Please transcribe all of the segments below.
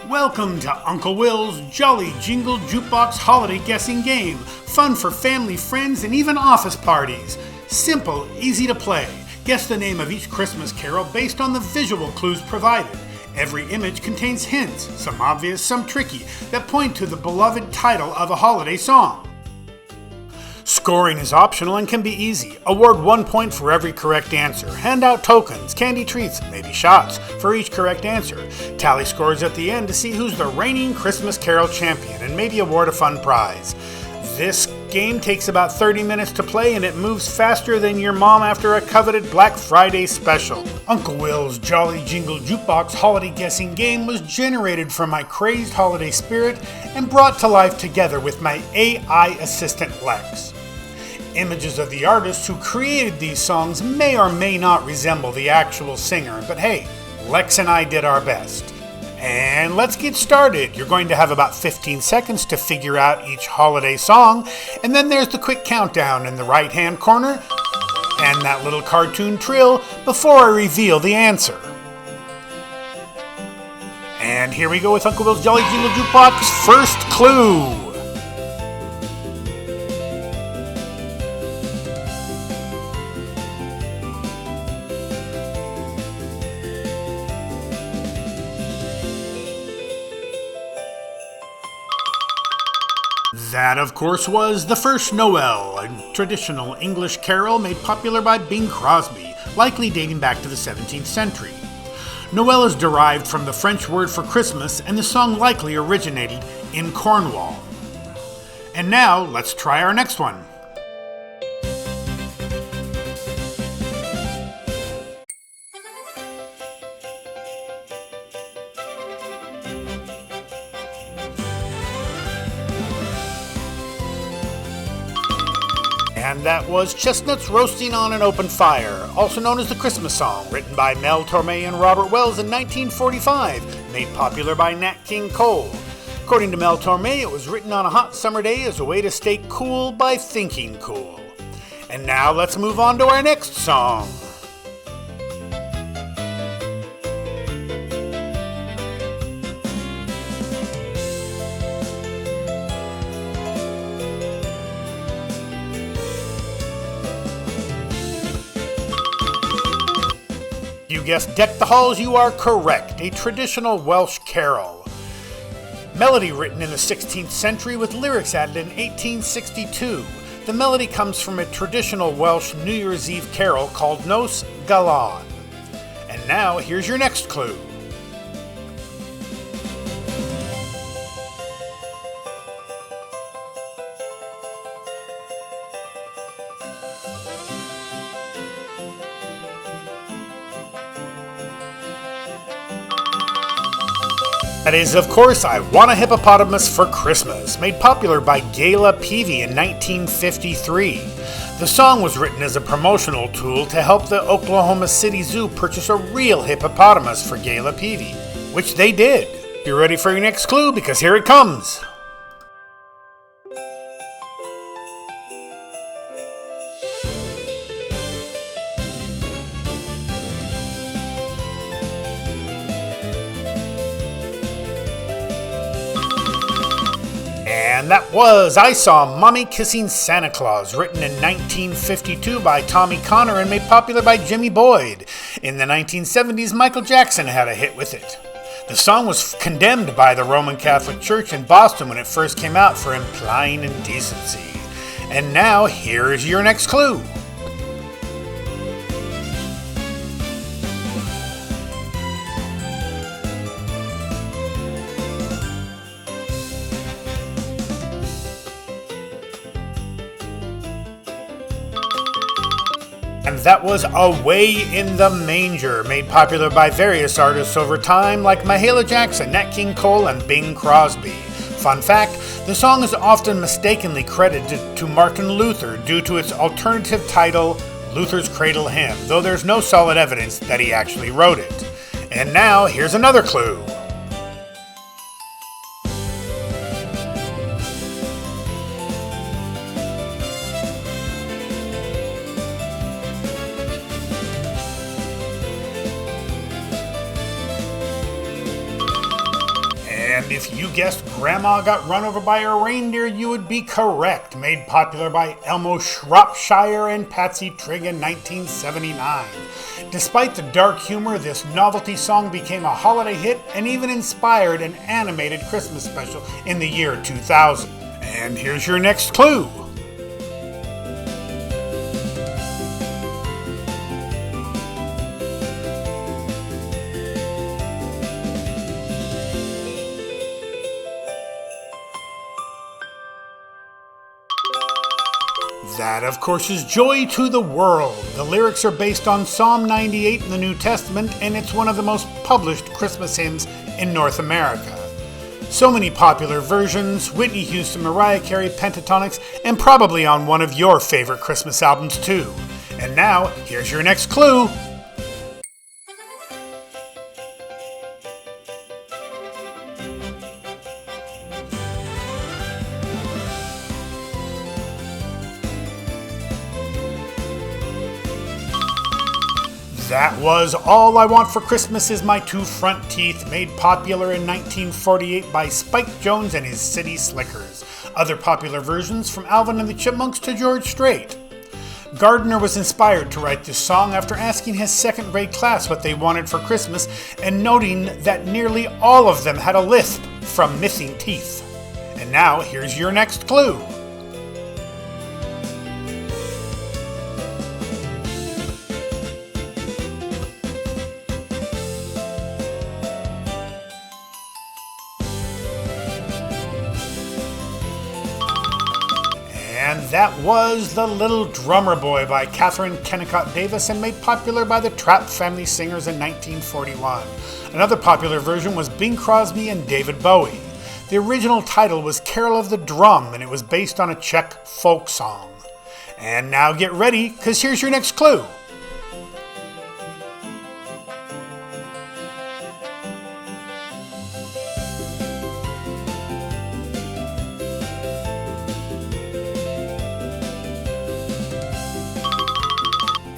Welcome to Uncle Will's Jolly Jingle Jukebox Holiday Guessing Game. Fun for family, friends, and even office parties. Simple, easy to play. Guess the name of each Christmas carol based on the visual clues provided. Every image contains hints, some obvious, some tricky, that point to the beloved title of a holiday song. Scoring is optional and can be easy. Award 1 point for every correct answer. Hand out tokens, candy treats, maybe shots for each correct answer. Tally scores at the end to see who's the reigning Christmas Carol champion and maybe award a fun prize. This game takes about 30 minutes to play and it moves faster than your mom after a coveted Black Friday special. Uncle Will's Jolly Jingle Jukebox Holiday Guessing Game was generated from my crazed holiday spirit and brought to life together with my AI assistant Lex. Images of the artists who created these songs may or may not resemble the actual singer, but hey, Lex and I did our best. And let's get started. You're going to have about 15 seconds to figure out each holiday song, and then there's the quick countdown in the right-hand corner, and that little cartoon trill before I reveal the answer. And here we go with Uncle Will's Jolly Jingle Jukebox first clue. That, of course, was The First Noel, a traditional English carol made popular by Bing Crosby, likely dating back to the 17th century. Noel is derived from the French word for Christmas, and the song likely originated in Cornwall. And now, let's try our next one. And that was Chestnuts Roasting on an Open Fire, also known as the Christmas song, written by Mel Torme and Robert Wells in 1945, made popular by Nat King Cole. According to Mel Torme, it was written on a hot summer day as a way to stay cool by thinking cool. And now let's move on to our next song. You guessed Deck the Halls, you are correct. A traditional Welsh carol. Melody written in the 16th century with lyrics added in 1862. The melody comes from a traditional Welsh New Year's Eve carol called Nos Galan. And now, here's your next clue. That is, of course, I Want a Hippopotamus for Christmas, made popular by Gayla Peavy in 1953. The song was written as a promotional tool to help the Oklahoma City Zoo purchase a real hippopotamus for Gayla Peavy, which they did. You're ready for your next clue? Because here it comes. And that was I Saw Mommy Kissing Santa Claus, written in 1952 by Tommy Connor and made popular by Jimmy Boyd. In the 1970s, Michael Jackson had a hit with it. The song was condemned by the Roman Catholic Church in Boston when it first came out for implying indecency. And now, here's your next clue. And that was Away in the Manger, made popular by various artists over time like Mahalia Jackson, Nat King Cole, and Bing Crosby. Fun fact, the song is often mistakenly credited to Martin Luther due to its alternative title, Luther's Cradle Hymn, though there's no solid evidence that he actually wrote it. And now, here's another clue. And if you guessed Grandma Got Run Over by a Reindeer, you would be correct. Made popular by Elmo Shropshire and Patsy Trigg in 1979. Despite the dark humor, this novelty song became a holiday hit and even inspired an animated Christmas special in the year 2000. And here's your next clue. That, of course, is Joy to the World. The lyrics are based on Psalm 98 in the New Testament, and it's one of the most published Christmas hymns in North America. So many popular versions, Whitney Houston, Mariah Carey, Pentatonix, and probably on one of your favorite Christmas albums too. And now, here's your next clue. That was All I Want for Christmas Is My Two Front Teeth, made popular in 1948 by Spike Jones and his City Slickers. Other popular versions, from Alvin and the Chipmunks to George Strait. Gardner was inspired to write this song after asking his second grade class what they wanted for Christmas and noting that nearly all of them had a lisp from missing teeth. And now, here's your next clue. And that was The Little Drummer Boy by Catherine Kennicott Davis and made popular by the Trapp Family Singers in 1941. Another popular version was Bing Crosby and David Bowie. The original title was Carol of the Drum, and it was based on a Czech folk song. And now get ready, because here's your next clue.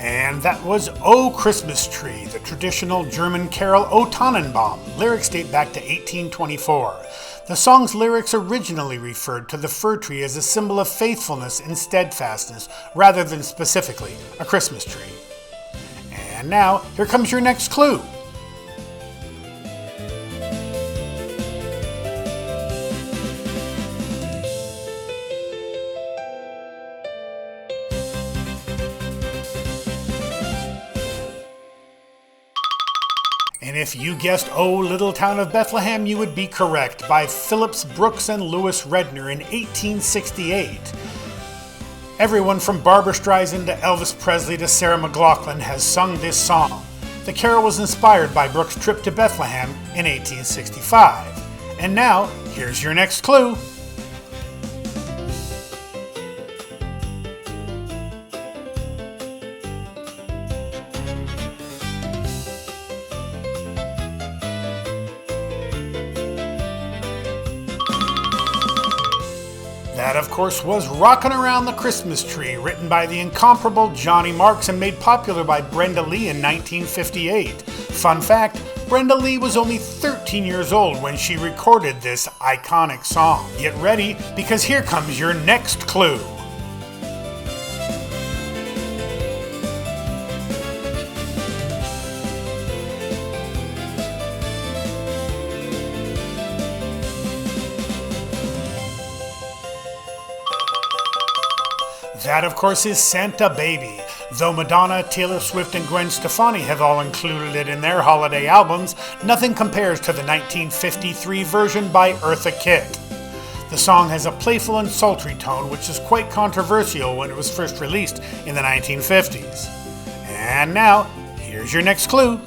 And that was O Christmas Tree, the traditional German carol O Tannenbaum. Lyrics date back to 1824. The song's lyrics originally referred to the fir tree as a symbol of faithfulness and steadfastness, rather than specifically a Christmas tree. And now, here comes your next clue. And if you guessed Oh Little Town of Bethlehem, you would be correct, by Phillips Brooks and Louis Redner in 1868. Everyone from Barbra Streisand to Elvis Presley to Sarah McLachlan has sung this song. The carol was inspired by Brooks' trip to Bethlehem in 1865. And now, here's your next clue. That, of course, was Rockin' Around the Christmas Tree, written by the incomparable Johnny Marks and made popular by Brenda Lee in 1958. Fun fact, Brenda Lee was only 13 years old when she recorded this iconic song. Get ready, because here comes your next clue. That, of course, is Santa Baby. Though Madonna, Taylor Swift, and Gwen Stefani have all included it in their holiday albums, nothing compares to the 1953 version by Eartha Kitt. The song has a playful and sultry tone, which is quite controversial when it was first released in the 1950s. And now, here's your next clue.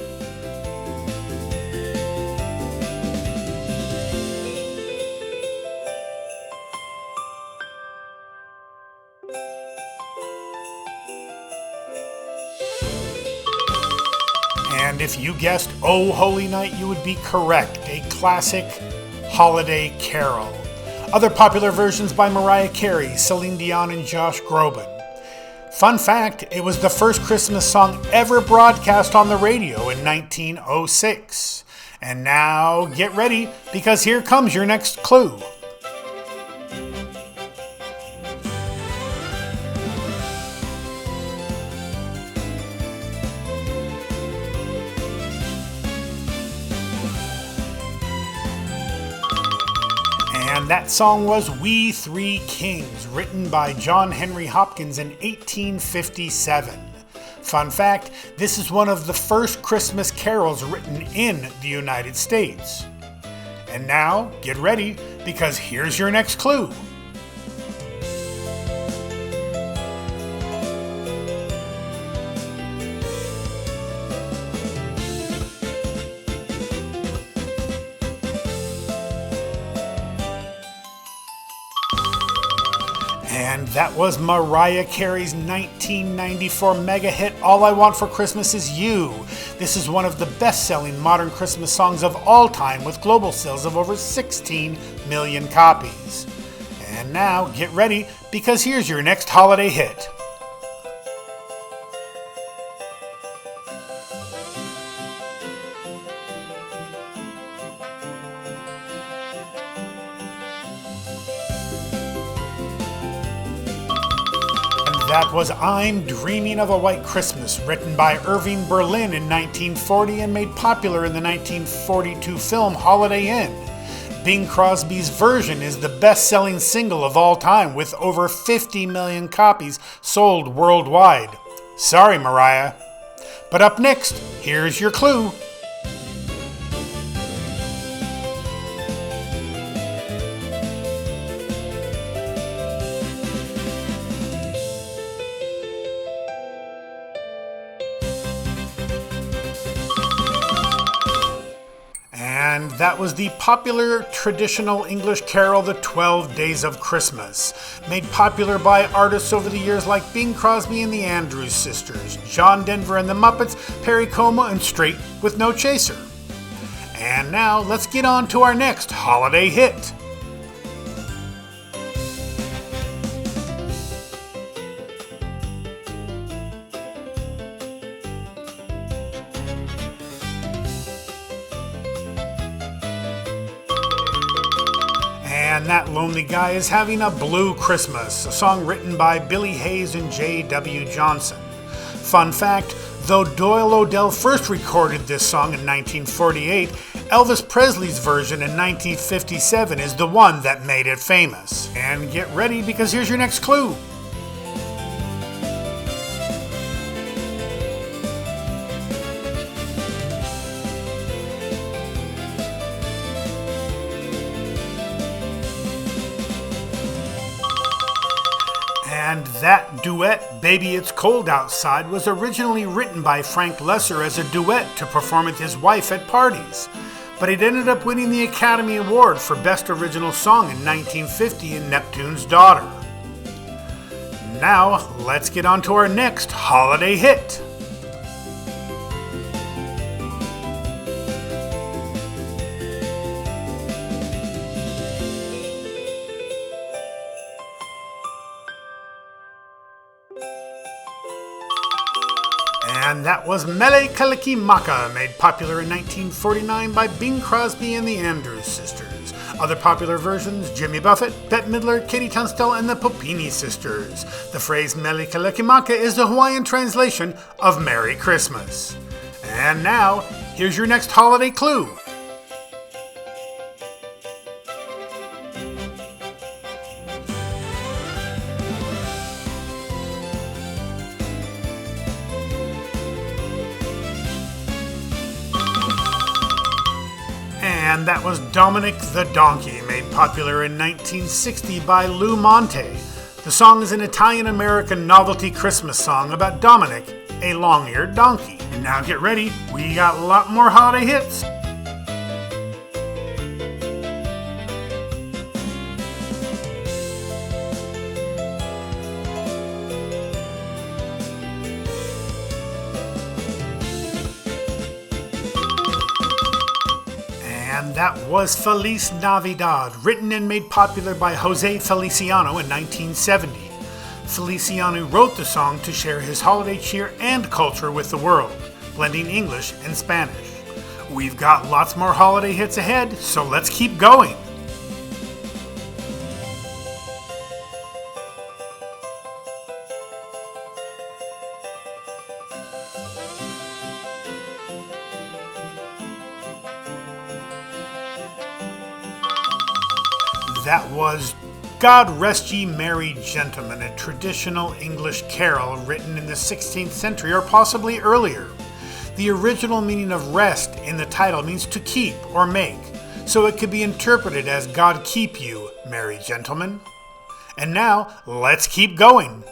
And if you guessed Oh Holy Night, you would be correct. A classic holiday carol. Other popular versions by Mariah Carey, Celine Dion, and Josh Groban. Fun fact, it was the first Christmas song ever broadcast on the radio in 1906. And now get ready, because here comes your next clue. And that song was We Three Kings, written by John Henry Hopkins in 1857. Fun fact, this is one of the first Christmas carols written in the United States. And now, get ready, because here's your next clue. And that was Mariah Carey's 1994 mega hit, All I Want for Christmas Is You. This is one of the best-selling modern Christmas songs of all time, with global sales of over 16 million copies. And now, get ready, because here's your next holiday hit. That was I'm Dreaming of a White Christmas, written by Irving Berlin in 1940 and made popular in the 1942 film Holiday Inn. Bing Crosby's version is the best-selling single of all time, with over 50 million copies sold worldwide. Sorry, Mariah. But up next, here's your clue. And that was the popular traditional English carol, The 12 Days of Christmas, made popular by artists over the years like Bing Crosby and the Andrews Sisters, John Denver and the Muppets, Perry Como, and Straight with No Chaser. And now let's get on to our next holiday hit. And that lonely guy is having a blue Christmas, a song written by Billy Hayes and J.W. Johnson. Fun fact, though Doyle Odell first recorded this song in 1948, Elvis Presley's version in 1957 is the one that made it famous. And get ready, because here's your next clue. And that duet, Baby It's Cold Outside, was originally written by Frank Loesser as a duet to perform with his wife at parties. But it ended up winning the Academy Award for Best Original Song in 1950 in Neptune's Daughter. Now, let's get on to our next holiday hit. And that was Mele Kalikimaka, made popular in 1949 by Bing Crosby and the Andrews Sisters. Other popular versions, Jimmy Buffett, Bette Midler, Katie Tunstall, and the Popini Sisters. The phrase Mele Kalikimaka is the Hawaiian translation of Merry Christmas. And now, here's your next holiday clue. And that was Dominic the Donkey, made popular in 1960 by Lou Monte. The song is an Italian-American novelty Christmas song about Dominic, a long-eared donkey. And now get ready, we got a lot more holiday hits. And that was Feliz Navidad, written and made popular by Jose Feliciano in 1970. Feliciano wrote the song to share his holiday cheer and culture with the world, blending English and Spanish. We've got lots more holiday hits ahead, so let's keep going. That was God Rest Ye Merry Gentlemen, a traditional English carol written in the 16th century or possibly earlier. The original meaning of rest in the title means to keep or make, so it could be interpreted as God keep you, merry gentlemen. And now, let's keep going.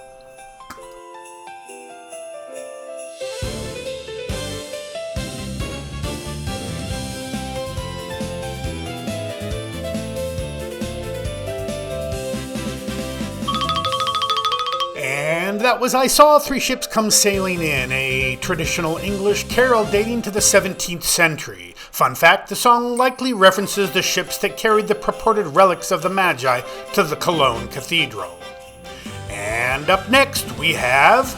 And that was I Saw Three Ships Come Sailing In, a traditional English carol dating to the 17th century. Fun fact, the song likely references the ships that carried the purported relics of the Magi to the Cologne Cathedral. And up next we have...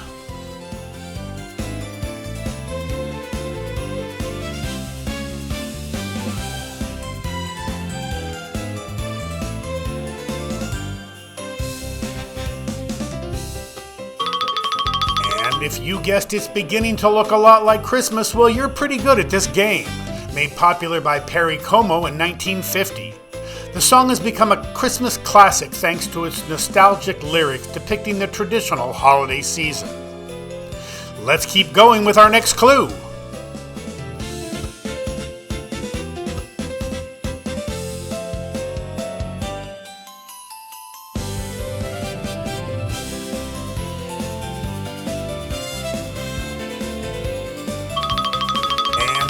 If you guessed it's beginning to look a lot like Christmas, well, you're pretty good at this game. Made popular by Perry Como in 1950. The song has become a Christmas classic thanks to its nostalgic lyrics depicting the traditional holiday season. Let's keep going with our next clue.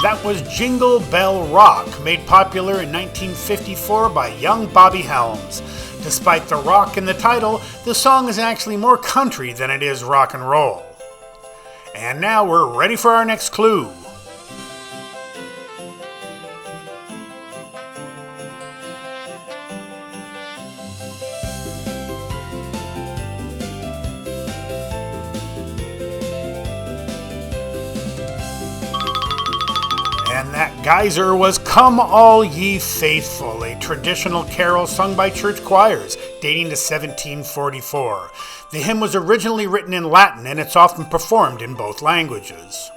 That was Jingle Bell Rock, made popular in 1954 by young Bobby Helms. Despite the rock in the title, the song is actually more country than it is rock and roll. And now we're ready for our next clue. And that geyser was Come All Ye Faithful, a traditional carol sung by church choirs dating to 1744. The hymn was originally written in Latin and it's often performed in both languages.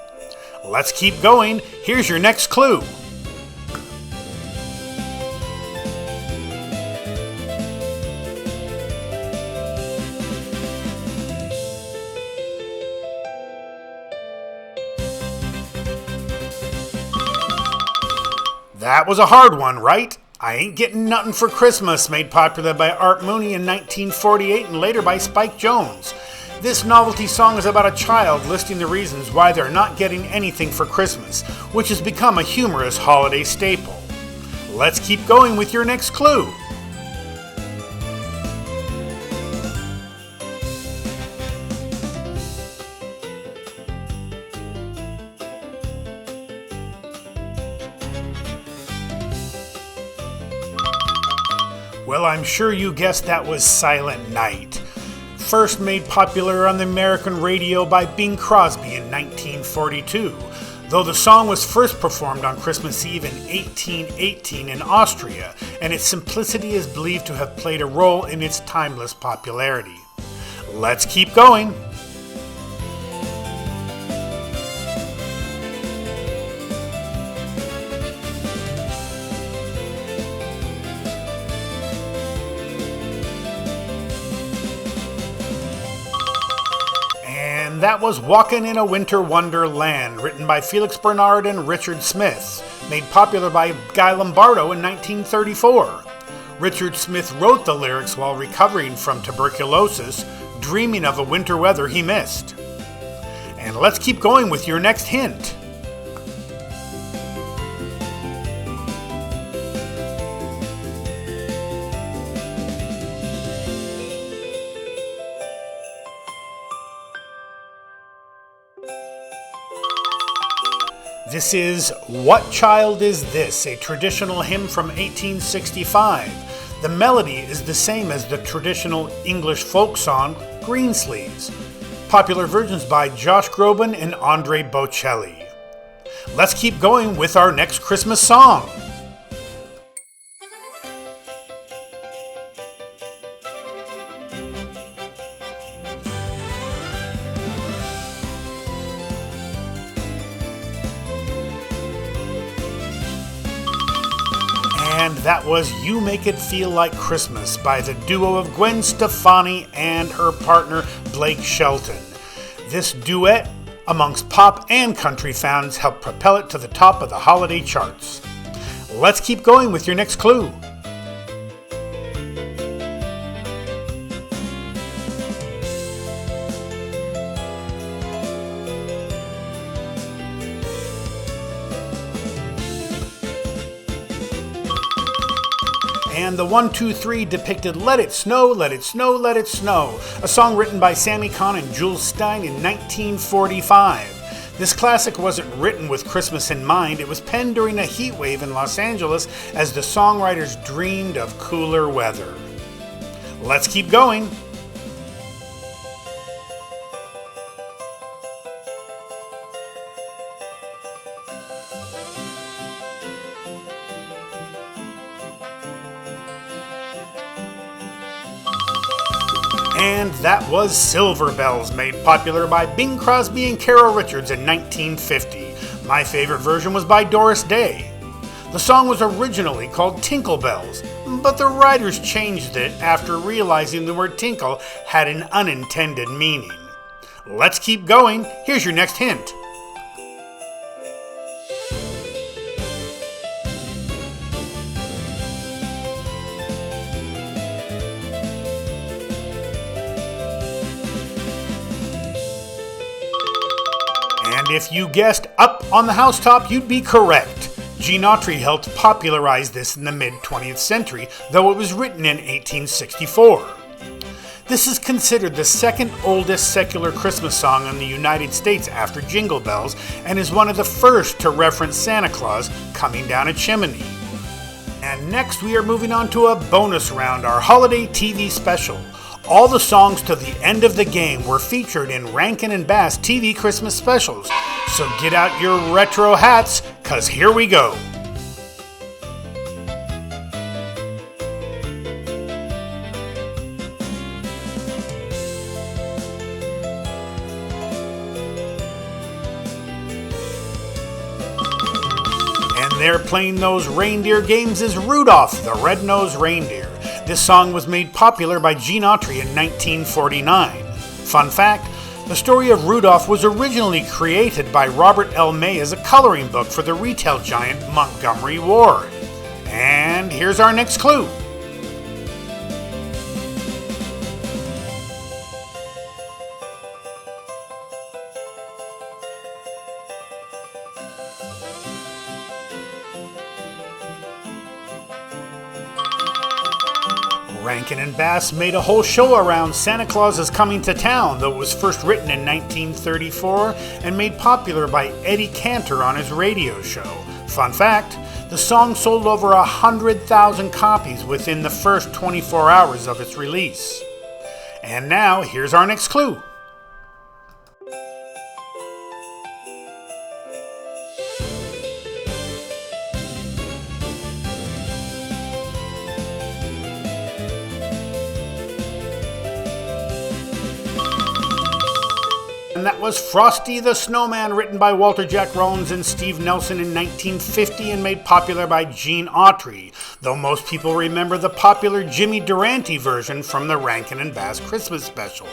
Let's keep going. Here's your next clue. That was a hard one, right? I Ain't Getting Nothin' for Christmas, made popular by Art Mooney in 1948 and later by Spike Jones. This novelty song is about a child listing the reasons why they're not getting anything for Christmas, which has become a humorous holiday staple. Let's keep going with your next clue. Well, I'm sure you guessed that was Silent Night. First made popular on the American radio by Bing Crosby in 1942, though the song was first performed on Christmas Eve in 1818 in Austria, and its simplicity is believed to have played a role in its timeless popularity. Let's keep going. And that was Walkin' in a Winter Wonderland, written by Felix Bernard and Richard Smith, made popular by Guy Lombardo in 1934. Richard Smith wrote the lyrics while recovering from tuberculosis, dreaming of the winter weather he missed. And let's keep going with your next hint. This is What Child Is This?, a traditional hymn from 1865. The melody is the same as the traditional English folk song, Greensleeves. Popular versions by Josh Groban and Andre Bocelli. Let's keep going with our next Christmas song. And that was You Make It Feel Like Christmas by the duo of Gwen Stefani and her partner Blake Shelton. This duet amongst pop and country fans helped propel it to the top of the holiday charts. Let's keep going with your next clue. And the 1, 2, 3 depicted Let It Snow, Let It Snow, Let It Snow, a song written by Sammy Cahn and Jules Stein in 1945. This classic wasn't written with Christmas in mind. It was penned during a heat wave in Los Angeles as the songwriters dreamed of cooler weather. Let's keep going. And that was Silver Bells, made popular by Bing Crosby and Carol Richards in 1950. My favorite version was by Doris Day. The song was originally called Tinkle Bells, but the writers changed it after realizing the word tinkle had an unintended meaning. Let's keep going. Here's your next hint. And if you guessed Up on the Housetop, you'd be correct. Gene Autry helped popularize this in the mid-20th century, though it was written in 1864. This is considered the second oldest secular Christmas song in the United States after Jingle Bells, and is one of the first to reference Santa Claus coming down a chimney. And next we are moving on to a bonus round, our holiday TV special. All the songs to the end of the game were featured in Rankin and Bass TV Christmas specials. So get out your retro hats, cause here we go. And there playing those reindeer games is Rudolph the Red-Nosed Reindeer. This song was made popular by Gene Autry in 1949. Fun fact, the story of Rudolph was originally created by Robert L. May as a coloring book for the retail giant Montgomery Ward. And here's our next clue. Rankin and Bass made a whole show around Santa Claus is Coming to Town, though it was first written in 1934 and made popular by Eddie Cantor on his radio show. Fun fact, the song sold over 100,000 copies within the first 24 hours of its release. And now, here's our next clue. And that was Frosty the Snowman, written by Walter Jack Rollins and Steve Nelson in 1950 and made popular by Gene Autry, though most people remember the popular Jimmy Durante version from the Rankin and Bass Christmas special.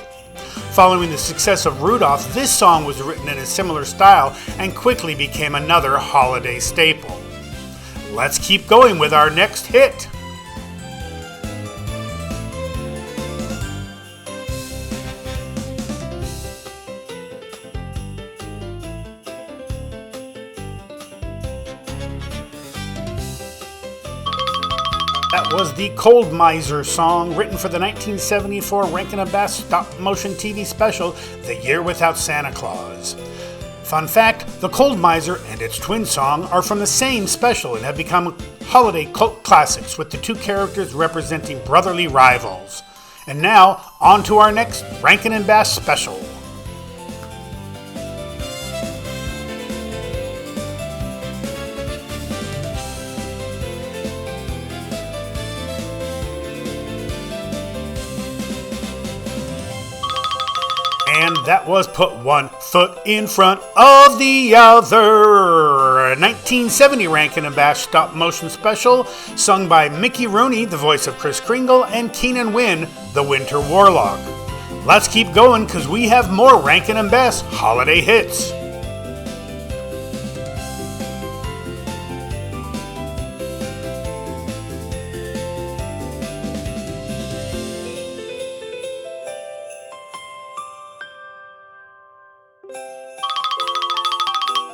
Following the success of Rudolph, this song was written in a similar style and quickly became another holiday staple. Let's keep going with our next hit. That was the Cold Miser song, written for the 1974 Rankin and Bass stop-motion TV special, The Year Without Santa Claus. Fun fact, the Cold Miser and its twin song are from the same special and have become holiday cult classics, with the two characters representing brotherly rivals. And now, on to our next Rankin and Bass special. that was Put One Foot in Front of the Other, 1970 Rankin and Bass stop motion special, sung by Mickey Rooney, the voice of Kris Kringle, and Keenan Wynn, the Winter Warlock. Let's keep going because we have more Rankin and Bass holiday hits.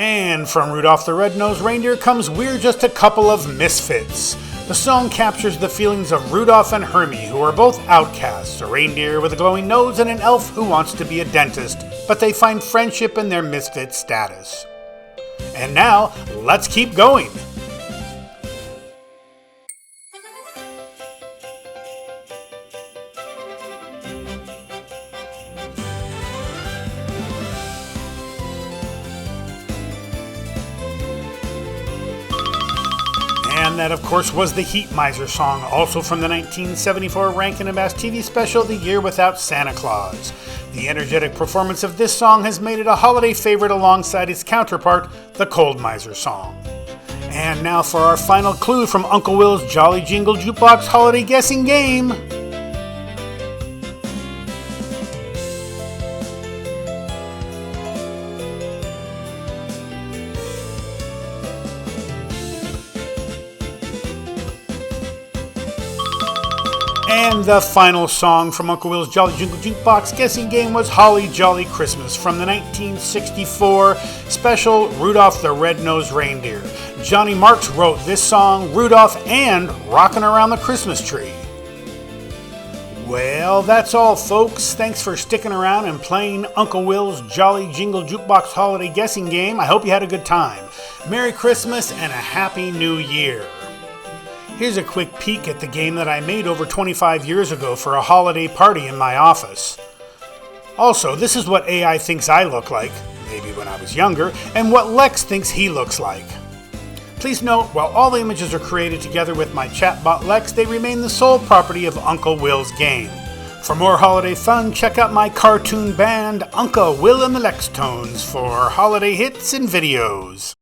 And from Rudolph the Red-Nosed Reindeer comes We're Just a Couple of Misfits. The song captures the feelings of Rudolph and Hermie, who are both outcasts, a reindeer with a glowing nose and an elf who wants to be a dentist, but they find friendship in their misfit status. And now, let's keep going. And that, of course, was the Heat Miser song, also from the 1974 Rankin and Bass TV special, The Year Without Santa Claus. The energetic performance of this song has made it a holiday favorite alongside its counterpart, the Cold Miser song. And now for our final clue from Uncle Will's Jolly Jingle Jukebox Holiday Guessing Game. And the final song from Uncle Will's Jolly Jingle Jukebox Guessing Game was Holly Jolly Christmas from the 1964 special Rudolph the Red-Nosed Reindeer. Johnny Marks wrote this song, Rudolph, and Rockin' Around the Christmas Tree. Well, that's all, folks. Thanks for sticking around and playing Uncle Will's Jolly Jingle Jukebox Holiday Guessing Game. I hope you had a good time. Merry Christmas and a Happy New Year. Here's a quick peek at the game that I made over 25 years ago for a holiday party in my office. Also, this is what AI thinks I look like, maybe when I was younger, and what Lex thinks he looks like. Please note, while all the images are created together with my chatbot Lex, they remain the sole property of Uncle Will's game. For more holiday fun, check out my cartoon band, Uncle Will and the Lex Tones, for holiday hits and videos.